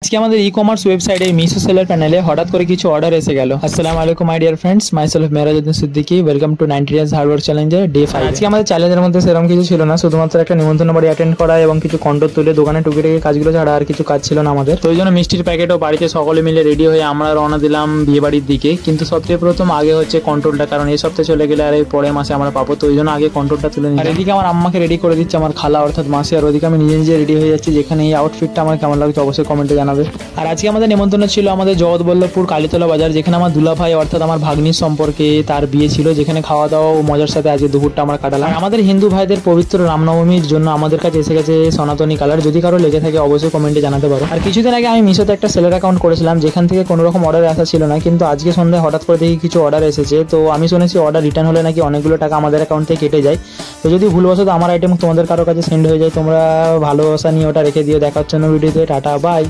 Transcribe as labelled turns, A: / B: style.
A: আজকে আমাদের e commerce ওয়েবসাইটে মিশো সেলার প্যানেলে হঠাৎ করে কিছু অর্ডার এসে গেল। আসসালামু আলাইকুম my dear friends, myself Mehrajuddin Siddiqui, welcome to 90 days hard work চ্যালেঞ্জের ডে 5। আজকে আমাদের চ্যালেঞ্জের মধ্যে সেরকম কিছু ছিল না, শুধুমাত্র একটা নিমন্ত্রণ বাড়ি অ্যাটেন্ড করা এবং কিছু কন্ট্রোল তুলে দোকানে টুকিটাকি কাজগুলো ছাড়া আর কিছু কাজ ছিল না আমাদের। তো ওই জন্য মিষ্টির প্যাকেট ও বাড়িতে সকলে মিলে রেডি হয়ে আমরা রওনা দিলাম বিয়ে বাড়ির দিকে। কিন্তু সবচেয়ে প্রথম আগে হচ্ছে কন্ট্রোলটা, কারণ এই সপ্তাহে চলে গেলে আর এই পরের মাসে আমরা পাবো, তো ওই জন্য আগে কন্ট্রোলটা তুলে নিই। আর এদিকে আমার আম্মাকে রেডি করে দিচ্ছে আমার খালা অর্থাৎ মাসি, আর ওদিকে আমি নিজে নিজে রেডি হয়ে যাচ্ছি। যেখানে এই আউটফিটটা আমার কেমন লাগছে অবশ্যই কমেন্টে জানাবে। আর আজকে আমাদের নিমন্ত্রণ ছিল আমাদের জগৎবল্লভপুর কালীতলা বাজার, যেখানে আমার দুলা ভাই অর্থাৎ আমার ভাগ্নির সম্পর্কে তার বিয়ে ছিল, যেখানে খাওয়া দাওয়া ও মজার সাথে আজকে দুপুরটা আমরা কাটালাম। আমাদের হিন্দু ভাইদের পবিত্র রামনবমীর জন্য আমাদের কাছে এসে গেছে সনাতনী কালার। যদি কারো লেগে থাকে অবশ্যই কমেন্টে জানাতে পারো। আর কিছুদিন আগে আমি মিশোতে একটা সেলার অ্যাকাউন্ট করেছিলাম, যেখান থেকে কোনো রকম অর্ডার আসা ছিল না, কিন্তু আজকে সন্ধ্যায় হঠাৎ করে দেখি কিছু অর্ডার এসেছে। তো আমি শুনেছি অর্ডার রিটার্ন হলে নাকি অনেকগুলো টাকা আমাদের অ্যাকাউন্ট থেকে কেটে যায়। তো যদি ভুলবশত আমার আইটেম তোমাদের কারো কাছে সেন্ড হয়ে যায়, তোমরা ভালোবাসা নিয়ে ওটা রেখে দিও। দেখার জন্য ভিডিওতে টাটা বাই।